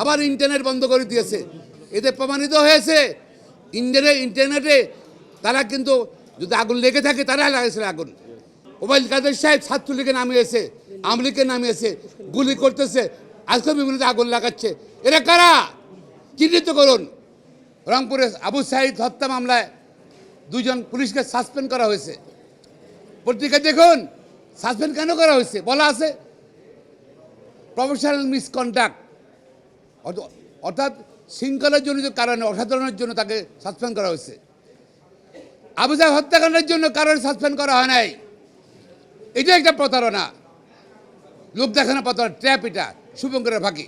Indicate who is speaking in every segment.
Speaker 1: আবার ইন্টারনেট বন্ধ করে দিয়েছে। এতে প্রমাণিত হয়েছে ইন্টারনেটে তারা কিন্তু যদি আগুন লেগে থাকে তারা লাগাইছিল আগুন। ওবায়দুল কাদের সাহেব ছাত্রলীগে নামিয়েছে, আওয়ামী লীগকে নামিয়েছে, গুলি করতেছে, আজকে বিভিন্ন আগুন লাগাচ্ছে। এরা কারা? চিহ্নিত করুন। রংপুরে আবু সাইদ হত্যা মামলায় 2 জন পুলিশকে সাসপেন্ড করা হয়েছে। পত্রিকা দেখুন সাসপেন্ড কেন করা হয়েছে, বলা আছে প্রফেশনাল মিসকন্ডাক্ট, অর্থাৎ শৃঙ্খলাজনিত কারণে অসাধারণের জন্য তাকে সাসপেন্ড করা হয়েছে। আবু সাইদ হত্যাকাণ্ডের জন্য কারণে সাসপেন্ড করা হয় নাই। এটা একটা প্রতারণা, লোক দেখানো প্রতারণা, ট্র্যাপ, এটা শুভঙ্করের ফাঁকি।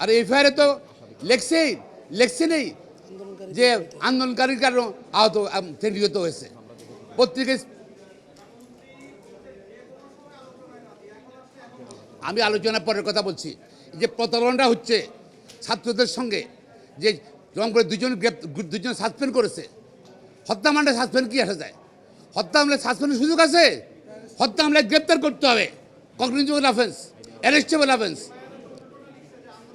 Speaker 1: আর এফআইআরে তো লেখছে নেই যে আন্দোলনকারীর কারণে আহত নিহত হয়েছে। পত্রিকায় আমি আলোচনার পরের কথা বলছি, যে প্রতারণাটা হচ্ছে ছাত্রদের সঙ্গে, যে রংপুরে 2 জন সাসপেন্ড করেছে। হত্যা মামলায় সাসপেন্ড কি আসা যায়? হত্যা মামলায় সাসপেন্ডের সুযোগ আছে? হত্যা মামলায় গ্রেপ্তার করতে হবে, কগনিজেবল অফেন্স, অ্যারেস্টেবল অফেন্স।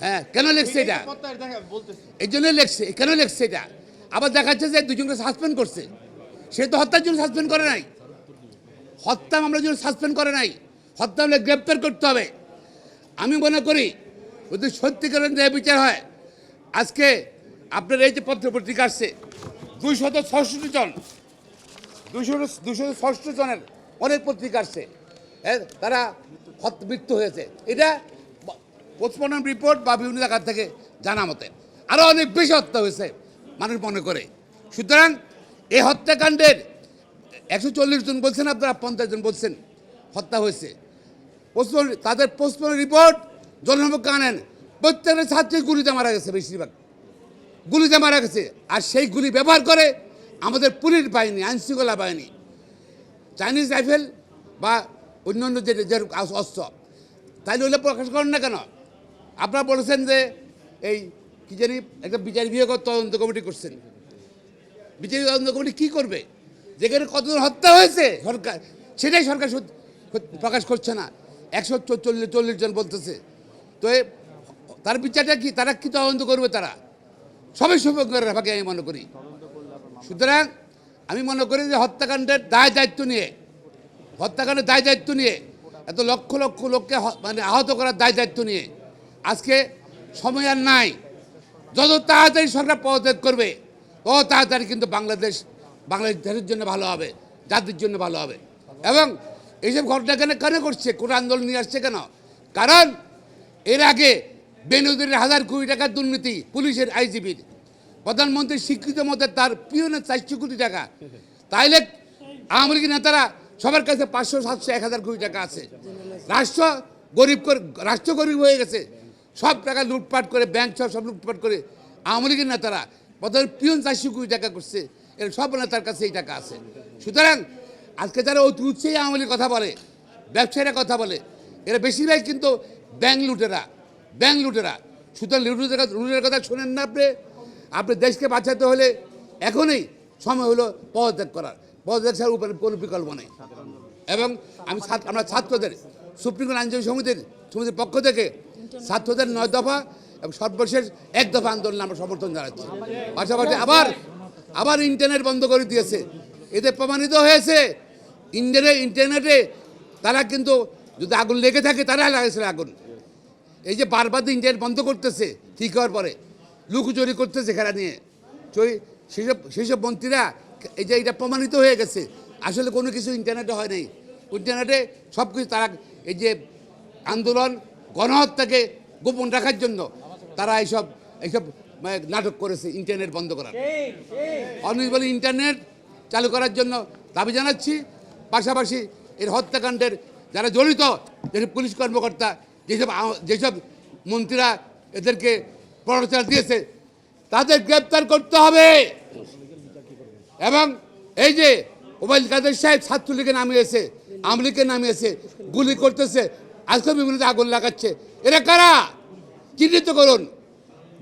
Speaker 1: হ্যাঁ, কেন লেখছে এটা? এই জন্যই লেখছে। কেন লেখছে এটা? আবার দেখাচ্ছে যে 2 জনকে সাসপেন্ড করছে। সে তো হত্যার জন্য সাসপেন্ড করে নাই, হত্যা মামলার জন্য সাসপেন্ড করে নাই। হত্যা মামলায় গ্রেপ্তার করতে হবে। আমি মনে করি যদি সত্যিকারের ন্যায় বিচার হয়, আজকে আপনার এই যে পত্রিকা আসছে 266 জন, 266 জনের অনেক পত্রিকা আসছে, তারা মৃত্যু হয়েছে। এটা পোস্টমর্টম রিপোর্ট বা বিভিন্ন জায়গা থেকে জানা মতে আরও অনেক বেশি হত্যা হয়েছে মানুষ মনে করে। সুতরাং এই হত্যাকাণ্ডের 140 জন বলছেন, আপনারা 50 জন বলছেন হত্যা হয়েছে। তাদের পোস্টমর্টম রিপোর্ট জনসম্মুখে আনেন, প্রত্যেকটা ছাত্রী গুলিতে মারা গেছে, বেশিরভাগ গুলিতে মারা গেছে। আর সেই গুলি ব্যবহার করে আমাদের পুলিশ বাহিনী, আইনশৃঙ্খলা বাহিনী, চাইনিজ রাইফেল বা অন্যান্য যে অস্ত্র। তাইলে হলে প্রকাশ করেন না কেন? আপনারা বলেছেন যে এই কি জানি একটা বিচার বিভাগের তদন্ত কমিটি করছেন। বিচার তদন্ত কমিটি কী করবে? যেখানে কতজন হত্যা হয়েছে সরকার, সেটাই সরকার প্রকাশ করছে না। 140 জন বলতেছে। তো তার বিচারটা কি? তারা কি তদন্ত করবে? তারা সবাই শুভঙ্করের ফাঁকে আমি মনে করি। সুতরাং আমি মনে করি যে হত্যাকাণ্ডের দায় দায়িত্ব নিয়ে এত লক্ষ লক্ষ লোককে মানে আহত করার দায় দায়িত্ব নিয়ে আজকে সময় আর নাই। যত তাড়াতাড়ি সরকার পদত্যাগ করবে তত তাড়াতাড়ি কিন্তু বাংলাদেশ দেশের জন্য ভালো হবে, জাতির জন্য ভালো হবে। এবং এইসব ঘটনা কেন করছে? কোন আন্দোলন নিয়ে আসছে কেন? কারণ এর আগে বেনজিরের 1000 কোটি টাকার দুর্নীতি, পুলিশের, আইজিপির, প্রধানমন্ত্রীর স্বীকৃত মতে তার পিওনের 400 কোটি টাকা। তাইলে আওয়ামী লীগের নেতারা সবার কাছে 500, 700, 1000 কোটি টাকা আছে। রাষ্ট্র গরিব হয়ে গেছে, সব টাকা লুটপাট করে, ব্যাংক সব লুটপাট করে আওয়ামী লীগের নেতারা প্রধান পিওন 400 কোটি টাকা করছে। এর সব নেতার কাছে এই টাকা আছে। সুতরাং আজকে যারা অতি উৎসাহী আওয়ামী লীগ কথা বলে, ব্যবসায়ীরা কথা বলে, এরা বেশিরভাগ কিন্তু ব্যাংক লুটেরা। সুতরাং লুটের কথা শোনেন না আপনি দেশকে বাঁচাতে হলে এখনই সময় হলো পদত্যাগ করার। পদত্যাগ ছাড়া উপরে কোনো বিকল্প নেই। এবং আমরা ছাত্রদের সুপ্রিম কোর্ট আইনজীবী সমিতির পক্ষ থেকে ছাত্রদের 9 দফা এবং সর্বশেষ 1 দফা আন্দোলন আমরা সমর্থন জানাচ্ছি। পাশাপাশি আবার ইন্টারনেট বন্ধ করে দিয়েছে। এতে প্রমাণিত হয়েছে ইন্টারনেটে তারা কিন্তু যদি আগুন লেগে থাকে তারা লাগাইছিল আগুন। এই যে বারবার ইন্টারনেট বন্ধ করতেছে, ঠিক হওয়ার পরে লুকোচুরি করতেছে খেলা নিয়ে, সেসব মন্ত্রীরা এই যে এটা প্রমাণিত হয়ে গেছে আসলে কোনো কিছু ইন্টারনেটে হয় নাই। ইন্টারনেটে সব কিছু তারা এই যে আন্দোলন, গণহত্যাকে গোপন রাখার জন্য তারা এইসব নাটক করেছে ইন্টারনেট বন্ধ করার। অনির্বাণী ইন্টারনেট চালু করার জন্য দাবি জানাচ্ছি। পাশাপাশি এর হত্যাকাণ্ডের যারা জড়িত, যেসব পুলিশ কর্মকর্তা, যেসব মন্ত্রীরা এদেরকে প্ররোচনা দিয়েছে, তাদের গ্রেপ্তার করতে হবে। এবং এই যে ওবায়দুল কাদের সাহেব ছাত্রলীগে নামিয়েছে, আওয়ামী লীগকে নামিয়েছে, গুলি করতেছে, আজকে বিভিন্ন আগুন লাগাচ্ছে। এরা কারা? চিহ্নিত করুন।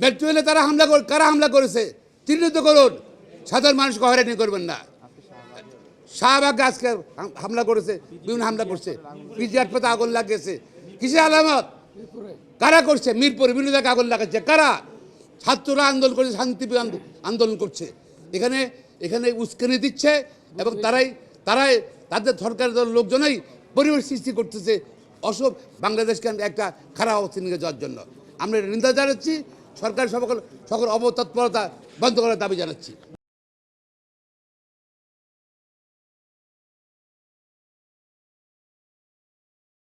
Speaker 1: মেট্রো রেলে কারা হামলা করেছে চিহ্নিত করুন। সাধারণ মানুষকে হয়রানি করবেন না। শাহবাগে আজকে হামলা করেছে, বিভিন্ন হামলা করছে, পিজিআর পথে আগুন লাগিয়েছে। কিসের আলামত? কারা করছে? মিরপুরে বিভিন্ন জায়গায় আগুন লাগাচ্ছে কারা? ছাত্ররা আন্দোলন করছে, শান্তি আন্দোলন করছে। এখানে এখানে উস্কানি দিচ্ছে এবং তারাই তাদের সরকারের দলের লোকজনই পরিবেশ সৃষ্টি করতেছে অসব বাংলাদেশকে একটা খারাপ অবস্থা নিয়ে যাওয়ার জন্য। আমরা এটা নিন্দা জানাচ্ছি, সরকার সকল অবতৎপরতা বন্ধ করার দাবি জানাচ্ছি।